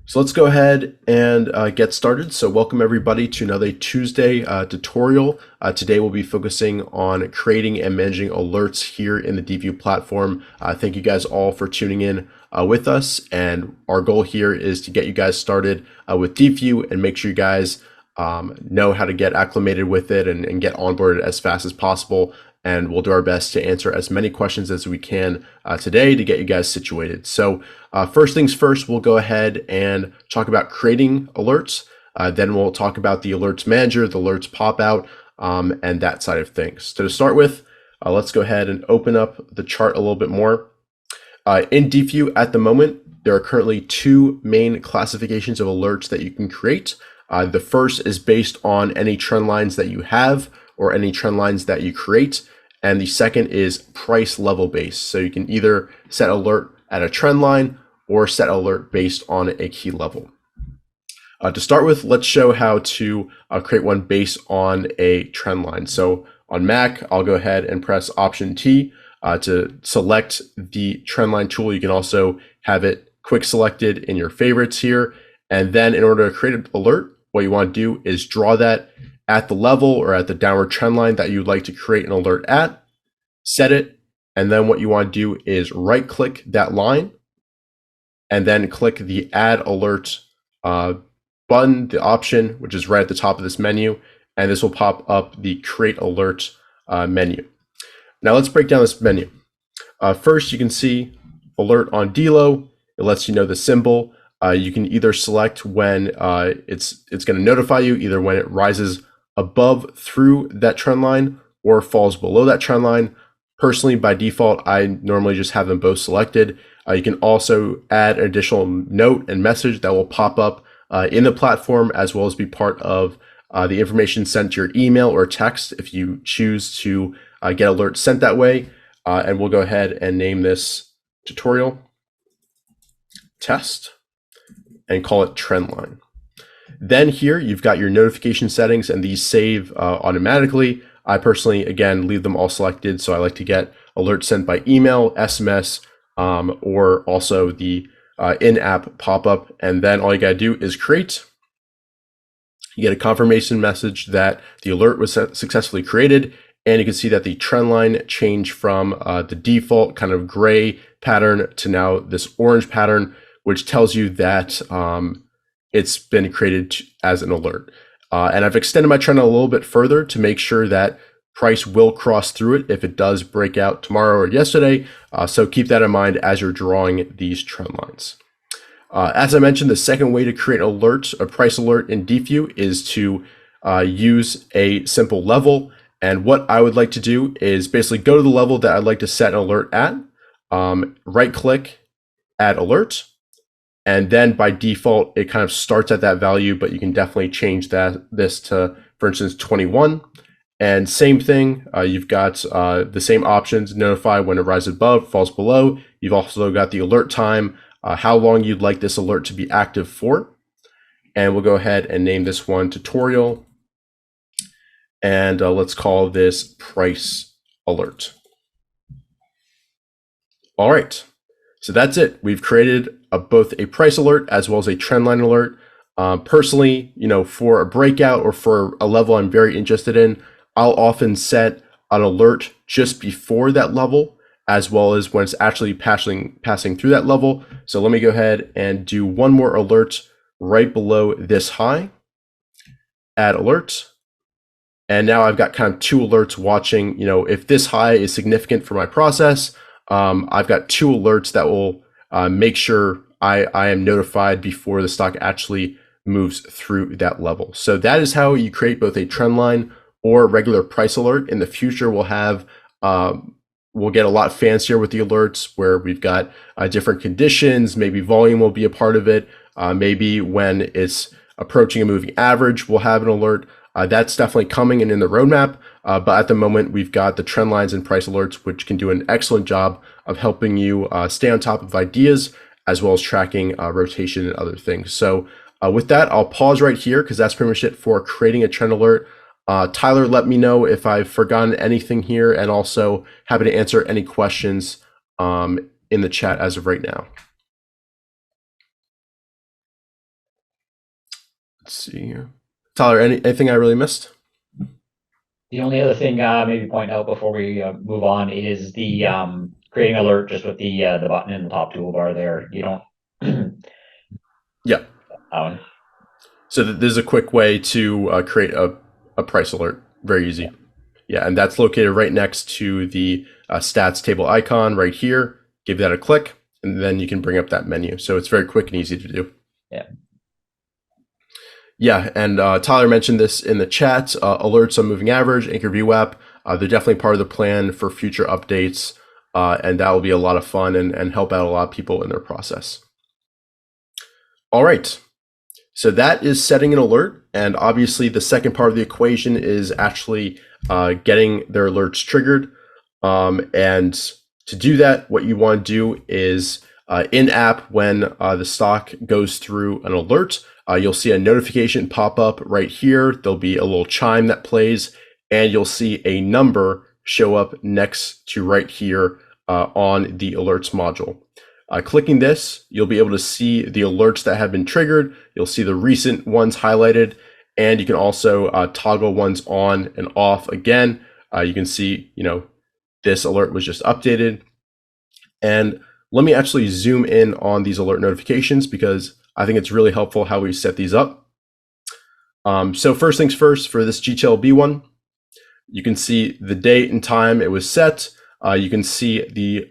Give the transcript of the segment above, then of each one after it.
So let's go ahead and get started. So welcome everybody to another Tuesday tutorial. Today we'll be focusing on creating and managing alerts here in the Deepvue platform. Thank you guys all for tuning in with us. And our goal here is to get you guys started with Deepvue and make sure you guys know how to get acclimated with it and get onboarded as fast as possible. And we'll do our best to answer as many questions as we can today to get you guys situated. So first things first, we'll go ahead and talk about creating alerts. Then we'll talk about the alerts manager, the alerts pop out, and that side of things. So to start with, let's go ahead and open up the chart a little bit more. In Deepvue at the moment, there are currently two main classifications of alerts that you can create. The first is based on any trend lines that you have or any trend lines that you create. And the second is price level based. So you can either set alert at a trend line or set alert based on a key level. To start with, let's show how to create one based on a trend line. So on Mac, I'll go ahead and press Option T to select the trend line tool. You can also have it quick selected in your favorites here. And then in order to create an alert, what you want to do is draw that at the level or at the downward trend line that you'd like to create an alert at, set it, and then what you want to do is right click that line and then click the add alert button, the option, which is right at the top of this menu, and this will pop up the create alert menu. Now let's break down this menu. First, you can see alert on DLO. It lets you know the symbol. You can either select when it's going to notify you, either when it rises above through that trend line or falls below that trend line. Personally, by default, I normally just have them both selected. You can also add an additional note and message that will pop up in the platform, as well as be part of the information sent to your email or text if you choose to get alerts sent that way. And we'll go ahead and name this tutorial test and call it trendline. Then here you've got your notification settings, and these save automatically. I personally, again, leave them all selected. So I like to get alerts sent by email, SMS, or also the in-app pop-up. And then all you gotta do is create. You get a confirmation message that the alert was successfully created. And you can see that the trend line changed from the default kind of gray pattern to now this orange pattern, which tells you that it's been created as an alert. And I've extended my trend a little bit further to make sure that price will cross through it if it does break out tomorrow or yesterday. So keep that in mind as you're drawing these trend lines. As I mentioned, the second way to create alerts, a price alert in Deepvue, is to use a simple level. And what I would like to do is basically go to the level that I'd like to set an alert at, right click, add alert. And then by default, it kind of starts at that value, but you can definitely change this to, for instance, 21. And same thing, you've got the same options: notify when it rises above, falls below. You've also got the alert time, how long you'd like this alert to be active for. And we'll go ahead and name this one tutorial. And let's call this price alert. All right. So that's it. We've created both a price alert as well as a trendline alert. Personally, for a breakout or for a level I'm very interested in, I'll often set an alert just before that level, as well as when it's actually passing through that level. So let me go ahead and do one more alert right below this high, add alert. And now I've got kind of two alerts watching, if this high is significant for my process. I've got two alerts that will make sure I am notified before the stock actually moves through that level. So that is how you create both a trend line or regular price alert. In the future, we'll get a lot fancier with the alerts, where we've got different conditions. Maybe volume will be a part of it. Maybe when it's approaching a moving average, we'll have an alert. That's definitely coming and in the roadmap. But at the moment, we've got the trend lines and price alerts, which can do an excellent job of helping you stay on top of ideas, as well as tracking rotation and other things. So with that, I'll pause right here because that's pretty much it for creating a trend alert. Tyler, let me know if I've forgotten anything here, and also happy to answer any questions in the chat as of right now. Let's see here. Tyler, anything I really missed? The only other thing maybe point out before we move on is the creating alert just with the button in the top toolbar there. You don't. Yeah. That one. So there's a quick way to create a price alert. Very easy. Yeah, and that's located right next to the stats table icon right here. Give that a click, and then you can bring up that menu. So it's very quick and easy to do. Yeah. Yeah, and Tyler mentioned this in the chat. Alerts on moving average, Anchor View app. They're definitely part of the plan for future updates, and that will be a lot of fun and help out a lot of people in their process. All right. So that is setting an alert, and obviously the second part of the equation is actually getting their alerts triggered. And to do that, what you want to do is in-app, when the stock goes through an alert, you'll see a notification pop up right here. There'll be a little chime that plays, and you'll see a number show up next to right here on the alerts module. Clicking this, you'll be able to see the alerts that have been triggered. You'll see the recent ones highlighted, and you can also toggle ones on and off again. You can see, this alert was just updated. And let me actually zoom in on these alert notifications because I think it's really helpful how we set these up. So first things first, for this GTLB one, you can see the date and time it was set. You can see the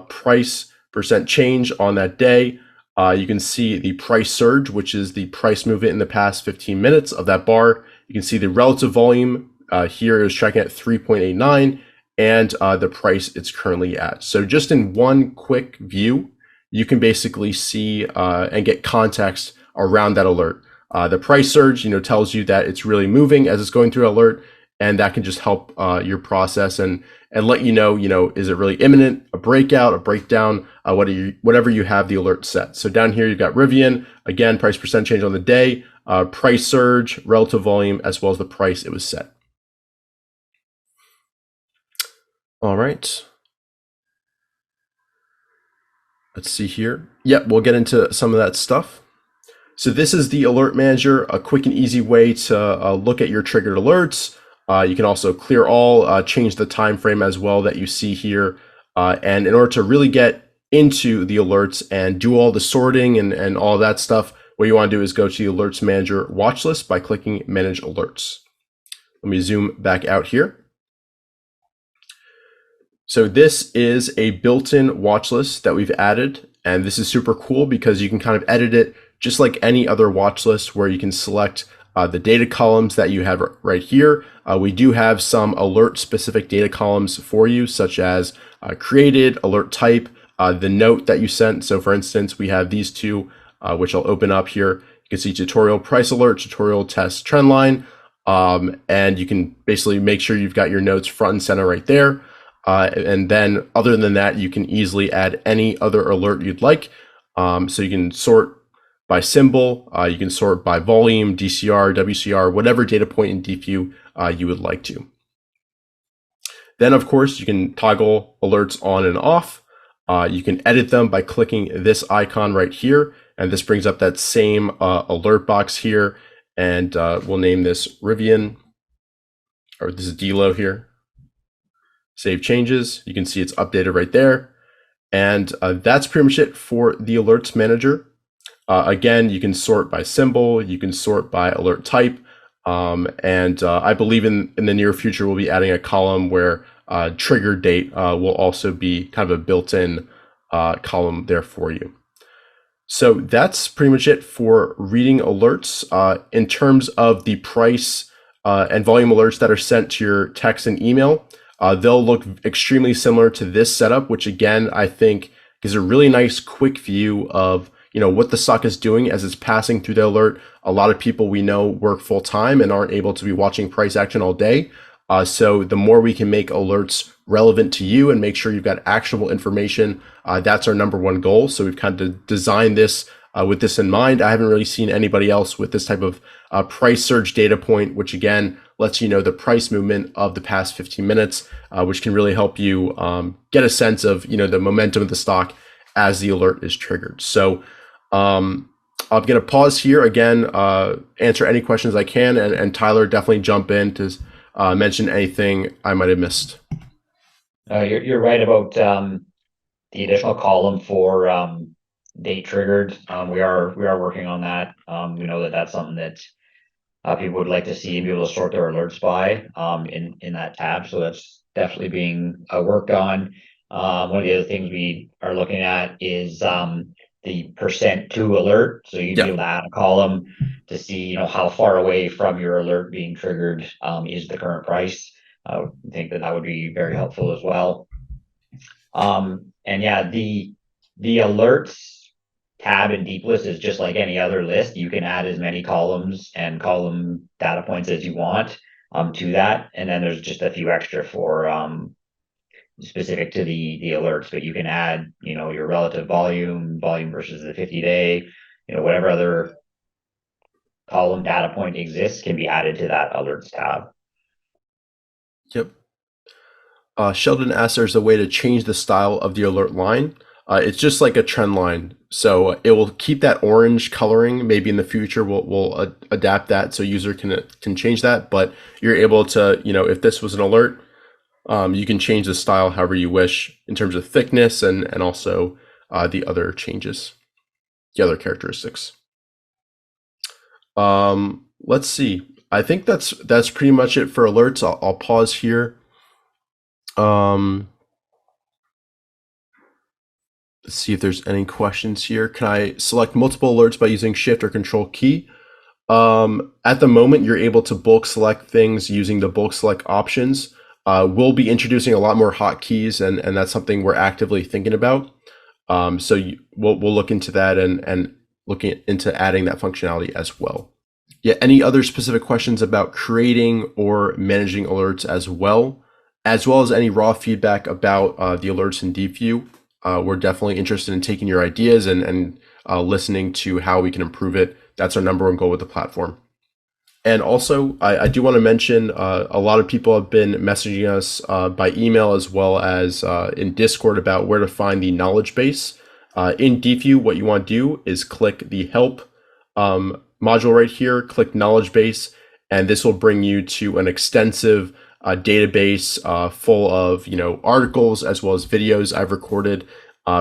price percent change on that day. You can see the price surge, which is the price movement in the past 15 minutes of that bar. You can see the relative volume. Here it was tracking at 3.89, and the price it's currently at. So just in one quick view, you can basically see and get context around that alert. The price surge, tells you that it's really moving as it's going through alert, and that can just help your process and let you know, is it really imminent, a breakout, a breakdown, whatever you have the alert set. So down here, you've got Rivian, again, price percent change on the day, price surge, relative volume, as well as the price it was set. All right. Let's see here. Yep, we'll get into some of that stuff. So this is the Alert Manager, a quick and easy way to look at your triggered alerts. You can also clear all, change the time frame as well that you see here. And in order to really get into the alerts and do all the sorting and all that stuff, what you want to do is go to the Alerts Manager watch list by clicking Manage Alerts. Let me zoom back out here. So this is a built-in watch list that we've added, and this is super cool because you can kind of edit it just like any other watch list, where you can select the data columns that you have right here. We do have some alert specific data columns for you, such as created, alert type, the note that you sent. So for instance, we have these two, which I'll open up here. You can see tutorial price alert, tutorial test trendline, and you can basically make sure you've got your notes front and center right there. And then other than that, you can easily add any other alert you'd like. So you can sort by symbol, you can sort by volume, DCR, WCR, whatever data point in Deepvue you would like to. Then, of course, you can toggle alerts on and off. You can edit them by clicking this icon right here, and this brings up that same alert box here. And we'll name this Rivian, or this is Delo here. Save changes. You can see it's updated right there. And that's pretty much it for the Alerts Manager. Again, you can sort by symbol, you can sort by alert type, and I believe in the near future we'll be adding a column where trigger date will also be kind of a built-in column there for you. So that's pretty much it for reading alerts. In terms of the price and volume alerts that are sent to your text and email, they'll look extremely similar to this setup, which again, I think gives a really nice quick view of what the stock is doing as it's passing through the alert. A lot of people we know work full time and aren't able to be watching price action all day. So the more we can make alerts relevant to you and make sure you've got actionable information, that's our number one goal. So we've kind of designed this with this in mind. I haven't really seen anybody else with this type of price surge data point, which again lets you know the price movement of the past 15 minutes, which can really help you get a sense of the momentum of the stock as the alert is triggered. So I'm going to pause here again, answer any questions I can, and Tyler, definitely jump in to mention anything I might have missed. You're right about the additional column for date triggered. We are working on that. We know that that's something that people would like to see and be able to sort their alerts by in that tab. So that's definitely being worked on. One of the other things we are looking at is the percent to alert. So you'd be Yeah. able to add a column to see, how far away from your alert being triggered is the current price. I think that would be very helpful as well. And yeah, the alerts tab in deep list is just like any other list. You can add as many columns and column data points as you want to that. And then there's just a few extra for specific to the alerts, but you can add, your relative volume versus the 50-day, whatever other column data point exists can be added to that alerts tab. Yep. Sheldon asks, there's a way to change the style of the alert line. It's just like a trend line. So it will keep that orange coloring. Maybe in the future we'll adapt that so user can change that. But you're able to, if this was an alert, you can change the style however you wish in terms of thickness and also the other changes, the other characteristics. Let's see. I think that's pretty much it for alerts. I'll pause here. Let's see if there's any questions here. Can I select multiple alerts by using Shift or Control key? At the moment, you're able to bulk select things using the bulk select options. We'll be introducing a lot more hotkeys, and that's something we're actively thinking about. We'll look into that and looking into adding that functionality as well. Yeah, any other specific questions about creating or managing alerts as well as any raw feedback about the alerts in Deepvue? We're definitely interested in taking your ideas and listening to how we can improve it. That's our number one goal with the platform. And also, I do want to mention a lot of people have been messaging us by email as well as in Discord about where to find the knowledge base. In Deepvue, what you want to do is click the help module right here, click knowledge base, and this will bring you to an extensive database full of articles as well as videos I've recorded.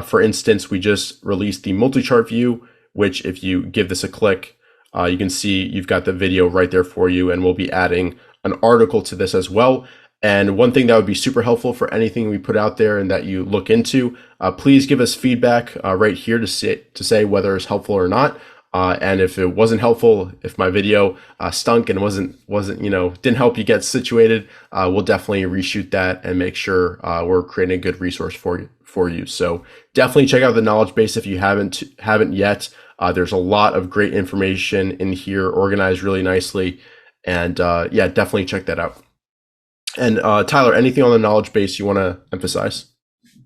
For instance, we just released the multi-chart view, which if you give this a click, you can see you've got the video right there for you, and we'll be adding an article to this as well. And one thing that would be super helpful for anything we put out there and that you look into, please give us feedback right here to say whether it's helpful or not. And if it wasn't helpful, if my video stunk and wasn't didn't help you get situated, we'll definitely reshoot that and make sure we're creating a good resource for you. So definitely check out the knowledge base if you haven't yet. There's a lot of great information in here, organized really nicely, and yeah, definitely check that out. And Tyler, anything on the knowledge base you want to emphasize?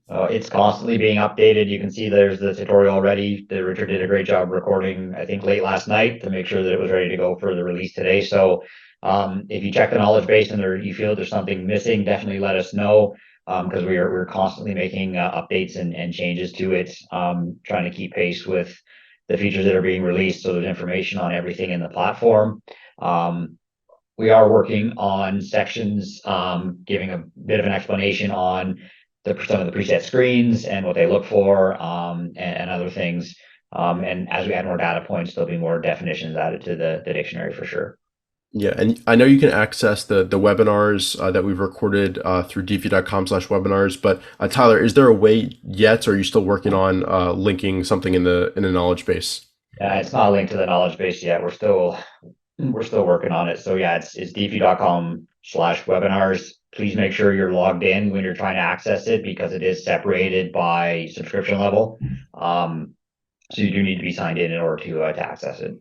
It's constantly being updated. You can see there's the tutorial already that Richard did a great job recording, I think late last night to make sure that it was ready to go for the release today. So if you check the knowledge base and you feel there's something missing, definitely let us know because we're constantly making updates and changes to it, trying to keep pace with the features that are being released. So there's information on everything in the platform. We are working on sections, giving a bit of an explanation on some of the preset screens and what they look for, and other things. And as we add more data points, there'll be more definitions added to the dictionary for sure. Yeah, and I know you can access the webinars that we've recorded through deepvue.com/webinars. But Tyler, is there a way yet, or are you still working on linking something in the knowledge base? It's not linked to the knowledge base yet. We're still working on it. So yeah, it's deepvue.com/webinars. Please make sure you're logged in when you're trying to access it because it is separated by subscription level. So you do need to be signed in order to access it.